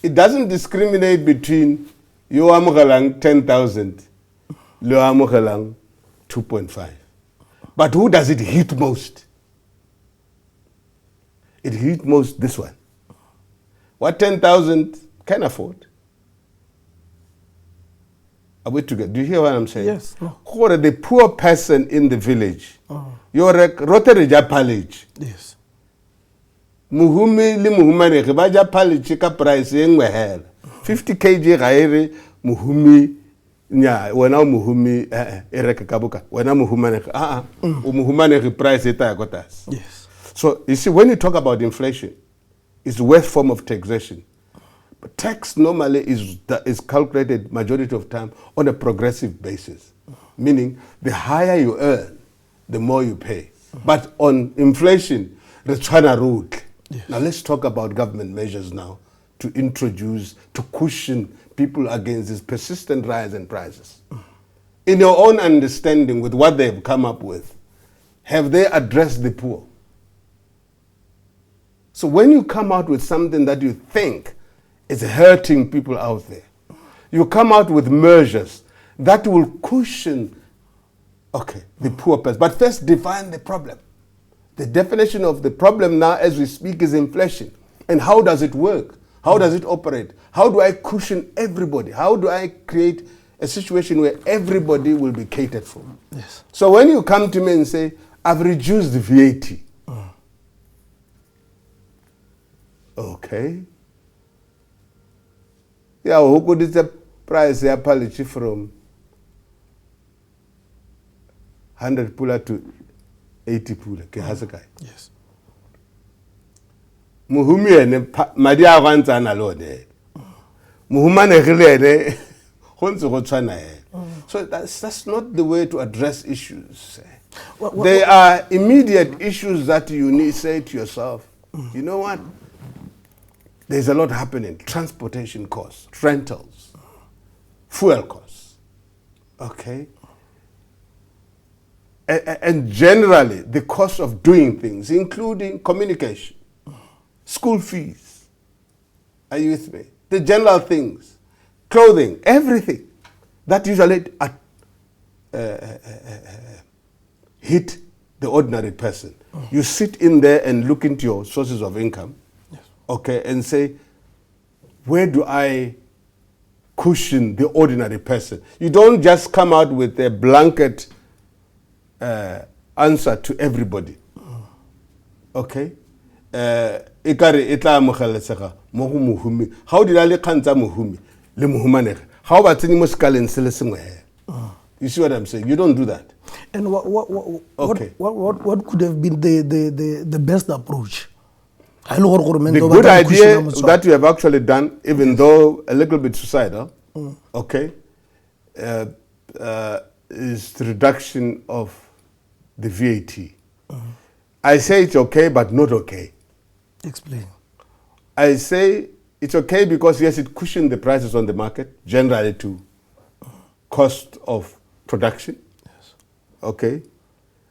It doesn't discriminate between you amugalang 10,000, you amugalang 2.5. But who does it hit most? It hit most this one. What 10,000 can afford? Are we together? Do you hear what I'm saying? Yes. No. The poor person in the village, you're a Rotary Palage. Yes. Muhumi li muhumane ke ba ja palage ka price engwe hela 50 kg gaere muhumi nya wena muhumi ereka ka boka wena muhumane o muhumane ke price eta ya kotas. Yes. So you see, when you talk about inflation, it's the worst form of taxation. But tax normally is calculated majority of time on a progressive basis, meaning the higher you earn, the more you pay. But on inflation, the China route. Yes. Now let's talk about government measures now to cushion people against this persistent rise in prices. In your own understanding with what they've come up with, have they addressed the poor? So when you come out with something that you think is hurting people out there, you come out with measures that will cushion, the poor person. But first define the problem. The definition of the problem now as we speak is inflation. And how does it work? How does it operate? How do I cushion everybody? How do I create a situation where everybody will be catered for? Yes. So when you come to me and say, I've reduced the VAT. Okay. Yeah, who could is the price ya policy from 100 pula to 80 pula? Yes. Muhumi ene madi a gwantsa na lone. Muhumane gile ene So that's not the way to address issues. There are immediate issues that you need to say to yourself, you know what? There's a lot happening. Transportation costs, rentals, fuel costs. Okay? And generally, the cost of doing things, including communication, school fees. Are you with me? The general things, clothing, everything that usually hit the ordinary person. You sit in there and look into your sources of income, okay, and say, where do I cushion the ordinary person? You don't just come out with a blanket answer to everybody. Okay? Ikare itla amogelesega mo go mohumi. How did I lekantsa mohumi le mohumanege? How about tseni mo skaleng se le sengwe he? You see what I'm saying? You don't do that. And what could have been the best approach? The good idea that you have actually done, even though a little bit suicidal, okay, is the reduction of the VAT. I say it's okay, but not okay. Explain. I say it's okay because, yes, it cushioned the prices on the market, generally to cost of production. Yes. Okay.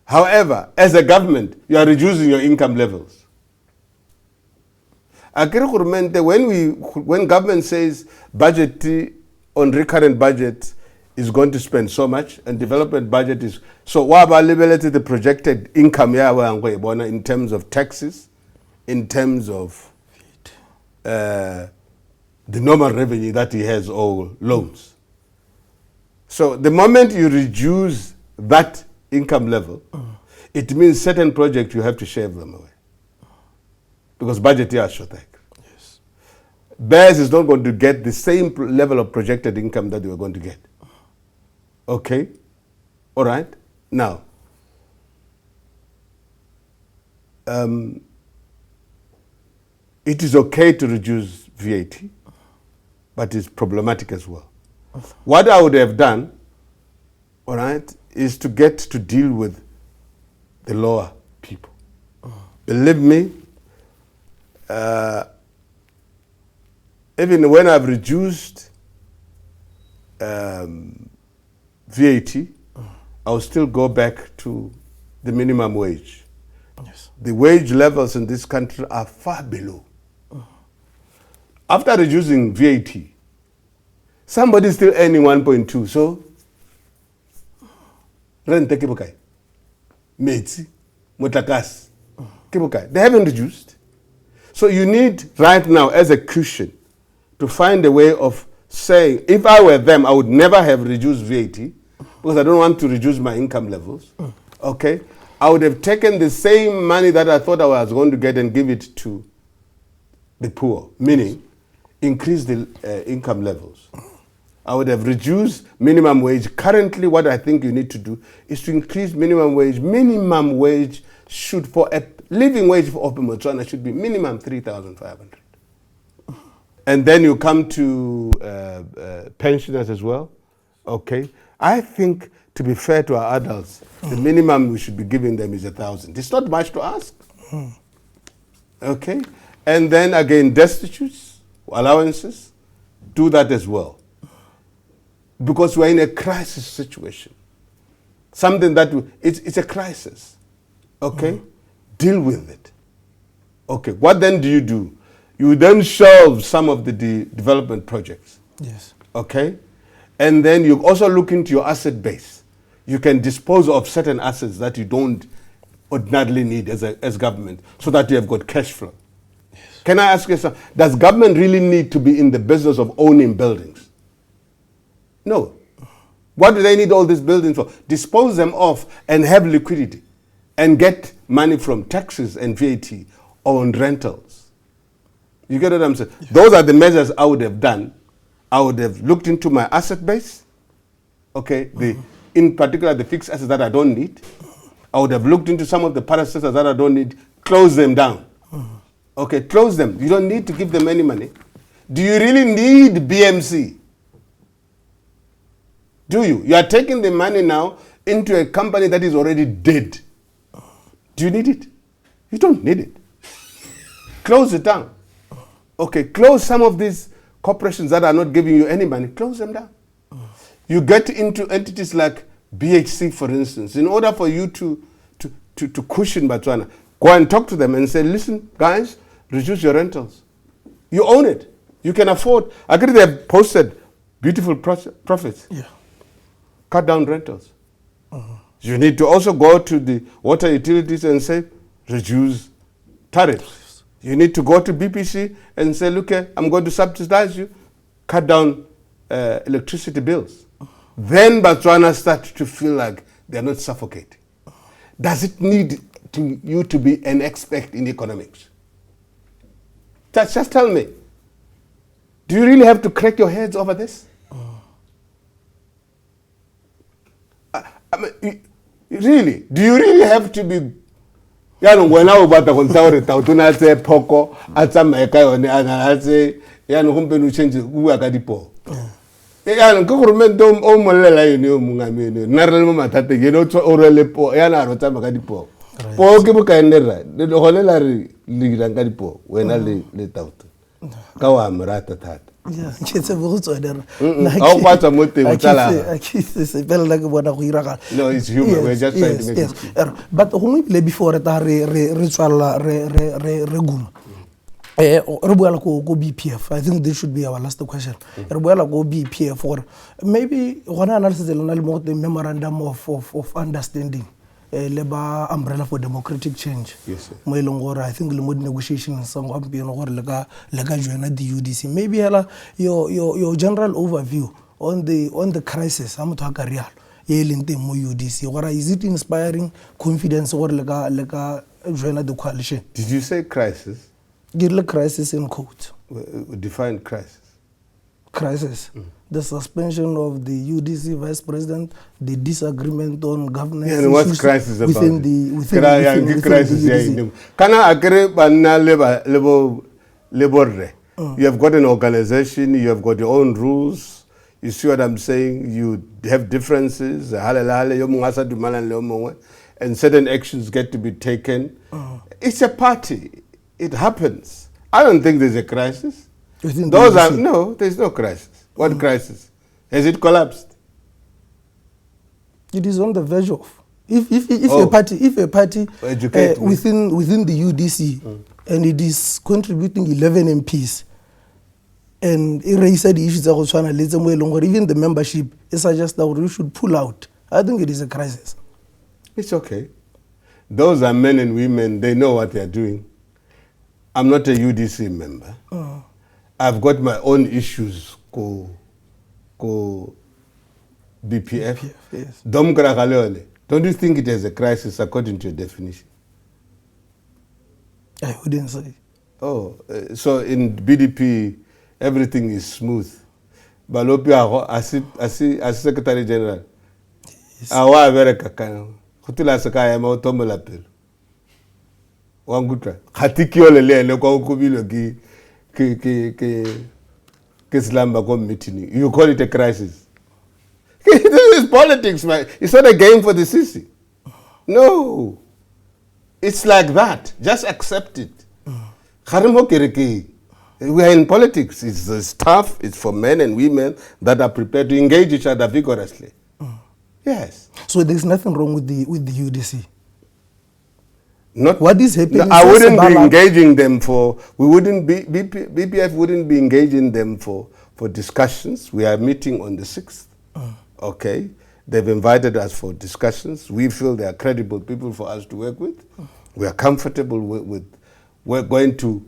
However, as a government, you are reducing your income levels. When government says budget on recurrent budget is going to spend so much and development budget is so what about the projected income in terms of taxes, in terms of the normal revenue that he has or loans. So the moment you reduce that income level, it means certain projects you have to shave them away. Because budget here is short. Yes. BURS is not going to get the same level of projected income that they were going to get. Okay? All right? Now, it is okay to reduce VAT, but it's problematic as well. What I would have done, all right, is to get to deal with the lower people. Believe me, even when I've reduced VAT, I'll still go back to the minimum wage. Yes. The wage levels in this country are far below. After reducing VAT, somebody is still earning 1.2. So, rent kibukai, metsi, motakasi, kibukai. They haven't reduced. So you need right now as a cushion to find a way of saying, if I were them, I would never have reduced VAT because I don't want to reduce my income levels. Okay? I would have taken the same money that I thought I was going to get and give it to the poor, meaning increase the income levels. I would have reduced minimum wage. Currently, what I think you need to do is to increase minimum wage. Minimum wage should, for a living wage for Batswana should be minimum 3,500. And then you come to pensioners as well. Okay. I think to be fair to our adults, the minimum we should be giving them is 1,000. It's not much to ask. Okay? And then again, destitutes, allowances, do that as well. Because we're in a crisis situation. Something that, it's a crisis. Okay? Deal with it. Okay, what then do? You then shelve some of the development projects. Yes. Okay? And then you also look into your asset base. You can dispose of certain assets that you don't ordinarily need as government so that you have got cash flow. Yes. Can I ask you something? Does government really need to be in the business of owning buildings? No. What do they need all these buildings for? Dispose them off and have liquidity and get money from taxes and VAT on rentals. You get what I'm saying? Yes. Those are the measures I would have done. I would have looked into my asset base, okay, in particular the fixed assets that I don't need. I would have looked into some of the parasectors that I don't need, close them down. Okay, close them. You don't need to give them any money. Do you really need BMC? Do you? You are taking the money now into a company that is already dead. Do you need it? You don't need it. Close it down. Okay, close some of these corporations that are not giving you any money, close them down. You get into entities like BHC, for instance. In order for you to cushion Batswana, go and talk to them and say, listen, guys, reduce your rentals. You own it. You can afford. I agree they have posted beautiful profits. Yeah. Cut down rentals. You need to also go to the water utilities and say, reduce tariffs. You need to go to BPC and say, look, I'm going to subsidize you, cut down electricity bills. Then Batswana starts to feel like they're not suffocating. Does it need you to be an expert in economics? Just tell me. Do you really have to crack your heads over this? I mean, really? Do you really have to be? When I about the container, Tautuna say Poco, at some Ekayon, and I say, Yan Humpen change Uakadipo. Yan government don't own Malay, you know, Narama Tate, you know, to Orelepo, Yana Rotamacadipo. Pokebuka and Nera, the Holelari Ligangadipo, when I let out. Kawam Ratatat. Yeah, it's a good order. How much a motive? No, it's human. We're just trying to make it. But when we play before it, ritual regum. Rebuela go BPF. I think this should be our last question. Rebuela go BPF or maybe one analysis the memorandum of understanding. Labor umbrella for democratic change. Yes, sir. I think the negotiations some join the UDC. Maybe your general overview on the crisis. I'm talking real. UDC. Or is it inspiring confidence or join the coalition? Did you say crisis? Get crisis in quote. Define crisis. Crisis. The suspension of the UDC vice president, the disagreement on governance. Yeah, and what's crisis about? Within the UDC. Can I agree labor? You have got an organization, you have got your own rules. You see what I'm saying? You have differences, and certain actions get to be taken. It's a party. It happens. I don't think there's a crisis. No, there's no crisis. What crisis? Has it collapsed? It is on the verge of. If a party within the UDC and it is contributing 11 MPs and erase the issues of or even the membership, it suggests that we should pull out. I think it is a crisis. It's okay. Those are men and women, they know what they are doing. I'm not a UDC member. I've got my own issues. BPF. Yes. Don't you think it is a crisis according to your definition? I wouldn't say. Oh, so in BDP, everything is smooth. Balopia, as Secretary General, awa very kakano. Kutila sakaya ma otombola pelo. Wangutra. Hatikio lele ne kwa ukubilo ki Islam meeting. You call it a crisis. This is politics, man. It's not a game for the Sisi. No. It's like that. Just accept it. We are in politics. It's tough. It's for men and women that are prepared to engage each other vigorously. Yes. So there's nothing wrong with the UDC. Not what is happening. No, I wouldn't be engaging them for. We wouldn't be. BPF wouldn't be engaging them for discussions. We are meeting on the 6th. Okay. They've invited us for discussions. We feel they are credible people for us to work with. We are comfortable with. We're going to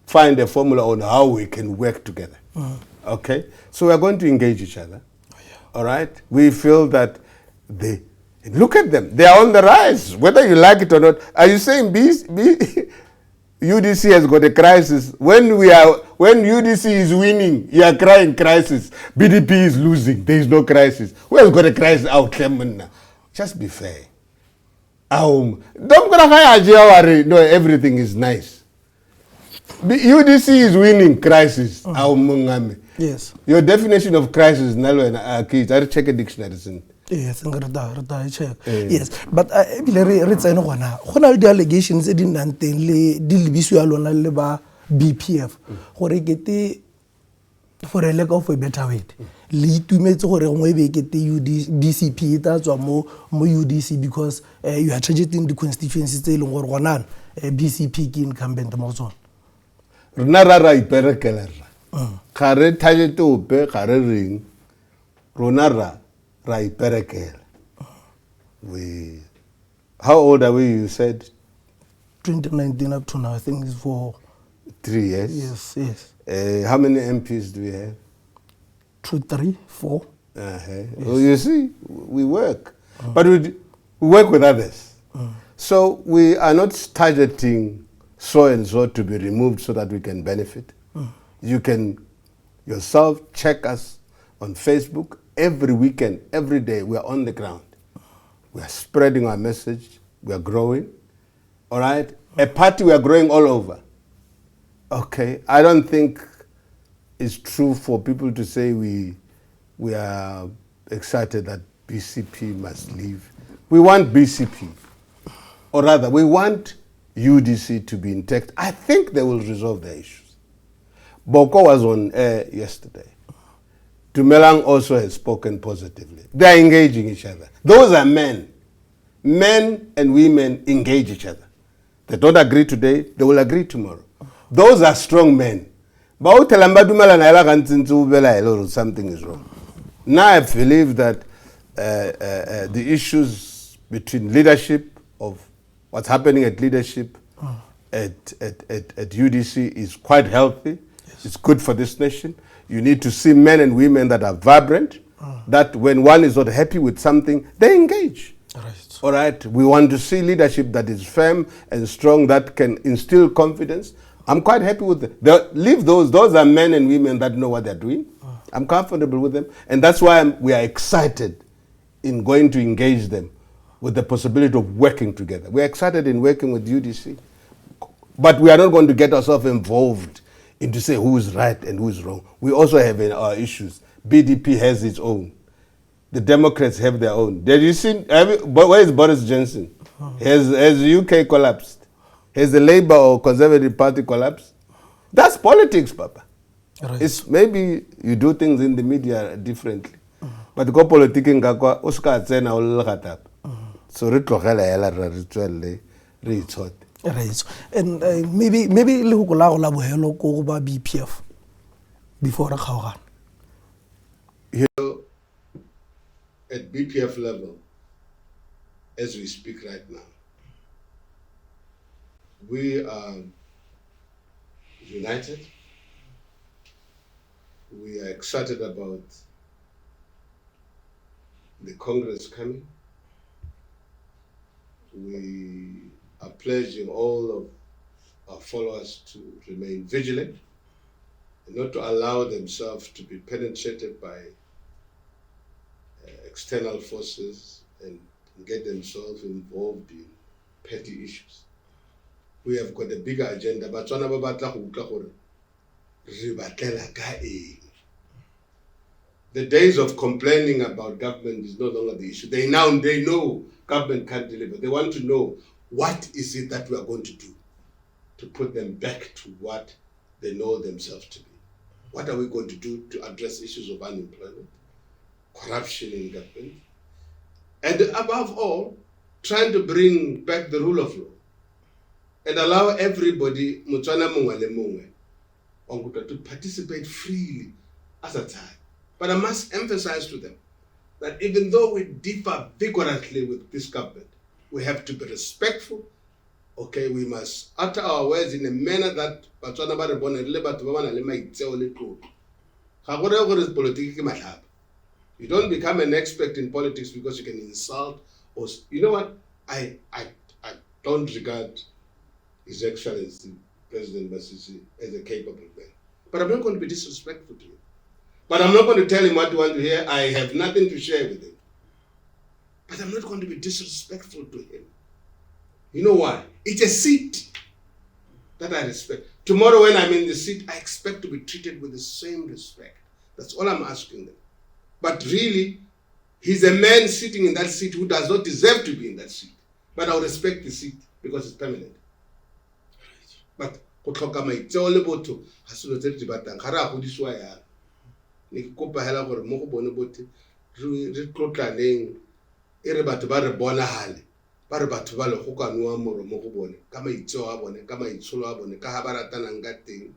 find a formula on how we can work together. Okay? So we are going to engage each other. All right? We feel that look at them. They are on the rise, whether you like it or not. Are you saying UDC has got a crisis? When UDC is winning, you are crying crisis. BDP is losing. There is no crisis. Who has got a crisis out there now? Just be fair. Don't no, everything is nice. UDC is winning crisis. Yes. Your definition of crisis, I check a dictionary. Yes, yes, but the allegations BPF for a lack of a better way. Lead to me to get the BCP that's more UDC because you are targeting the constituency still or one BCP incumbent Mozon. Runara iperekeler. Kare tajeto upe kare ring. Runara ra iperekel. How old are we? You said 2019 up to now. I think it's for 3 years. Yes. How many MPs do we have? 2, 3, 4. Yes. Well, you see, we work. But we work with others. So we are not targeting so and so to be removed so that we can benefit. You can yourself check us on Facebook every weekend, every day. We are on the ground. We are spreading our message. We are growing. All right? A party we are growing all over. Okay, I don't think it's true for people to say we are excited that BCP must leave. We want BCP, or rather, we want UDC to be intact. I think they will resolve their issues. Boko was on air yesterday. Tumelang also has spoken positively. They are engaging each other. Those are men. Men and women engage each other. They don't agree today, they will agree tomorrow. Those are strong men. But something is wrong. Now I believe that the issues between leadership of what's happening at leadership at UDC is quite healthy. Yes. It's good for this nation. You need to see men and women that are vibrant, that when one is not happy with something, they engage. Right. All right. We want to see leadership that is firm and strong, that can instill confidence. I'm quite happy with them. Leave those. Those are men and women that know what they're doing. I'm comfortable with them. And that's why we are excited in going to engage them with the possibility of working together. We're excited in working with UDC. But we are not going to get ourselves involved into say who is right and who is wrong. We also have our issues. BDP has its own. The Democrats have their own. Did you see, where is Boris Johnson? Has UK collapsed? Has the Labour or Conservative Party collapsed? That's politics, Papa. Right. It's maybe you do things in the media differently. But the politicking kakwa uska tsena ulgatap. So ritlogela yela ritual re. Right. And maybe le go la go la bohelo go ba BPF before khaogan. You know, at BPF level, as we speak right now, we are united. We are excited about the Congress coming. We are pledging all of our followers to remain vigilant and not to allow themselves to be penetrated by external forces and get themselves involved in petty issues. We have got a bigger agenda. Batswana ba batla go utlwa gore re batlela ka eng. The days of complaining about government is no longer the issue. They know government can't deliver. They want to know what is it that we are going to do to put them back to what they know themselves to be. What are we going to do to address issues of unemployment, corruption in government, and above all, trying to bring back the rule of law and allow everybody, Motswana mongwe le mongwe, to participate freely as a time. But I must emphasize to them that even though we differ vigorously with this government, we have to be respectful. Okay, we must utter our words in a manner that Batswana ba re bona le batho ba bana le maitseo le tlotlo. Ga go re gore politics ke mahlapa. You don't become an expert in politics because you can insult or you know what? I don't regard His Excellency President Masisi as a capable man. But I'm not going to be disrespectful to him. But I'm not going to tell him what you want to hear. I have nothing to share with him. But I'm not going to be disrespectful to him. You know why? It's a seat that I respect. Tomorrow when I'm in the seat, I expect to be treated with the same respect. That's all I'm asking them. But really, he's a man sitting in that seat who does not deserve to be in that seat. But I'll respect the seat because it's permanent. But go tlhoka maitseo le botho ga selo tse di batang ga re a godisiwa yana ne ke kopa hela gore mo go bone bote re tlotlaneng e re batho ba re bonagale ba re batho ba le go kanwa moro mo go bone ka maitseo a bone ka maitsholo a bone ka ga ba ratanang ka teng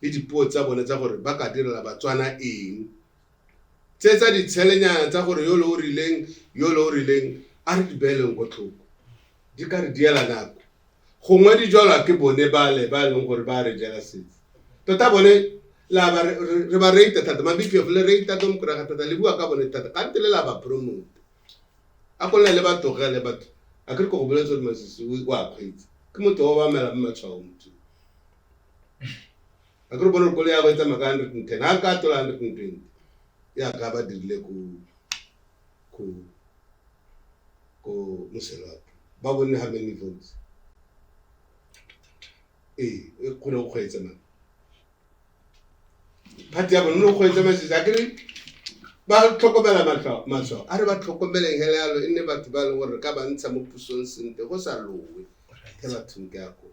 le dipuo tsa bone tsa gore ba ka direla Batswana eng tsa ditshelenyana tsa gore yo lo rileng a re di beeleng go tlhoko di ka re diela nako gongwe di jwala ke bone ba leng gore ba re jela setsi tota bone la ba re ba reita thata mabitso le reita ka mokora ga thata le bua ka bone thata ka ntele la ba promote a go le ba togele batho a ke go bolela gore Masisi wa kgwetsa ke motho wa ba mela matshwao motho a ke bona go le ya go etsa maka 110 a ka tola 120 ya ka ba dirile ko Mosela ba bone how many votes go le go kgwetsa man party ya bone no kgwetsa Masisi a ke ba tlhokomela matshwao a re ba tlhokomeleng hele yalo e ne batho ba le gore ka ba ntsha mo pusong sente go sa lowe ke bathong ke ako.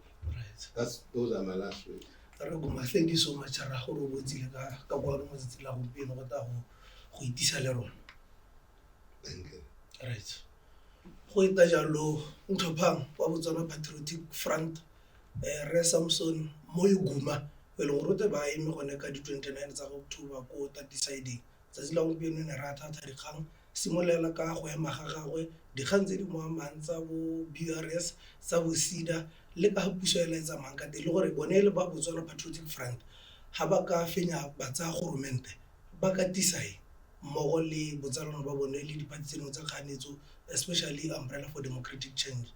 Those are my last words. Guma, thank you so much ra go botsile ka kwa mo tsetsi la go pelo go ta go itisa le rona. Thank you. Right. Go ita jalo ntlhophang wa Botswana Patriotic Front re Samson Moyo Guma le go rote ba eme gone ka di 29 tsa October ko ta deciding tsa dilo go pelo ne ra thata dikgang simolela ka go ema ga gagwe dikgang tse di mo amantsa bo BURS tsa bo CEDA le ka puso e laetsa manga le gore bone le ba Botswana Patriotic Front ha ba ka fenya ba tsa government ba ka tisai mmogo le botsalano ba bone le dipati tseno tsa kganetso especially Umbrella for Democratic Change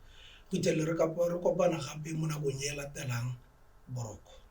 go tele re kopana gape mo nakong e latelang boroko.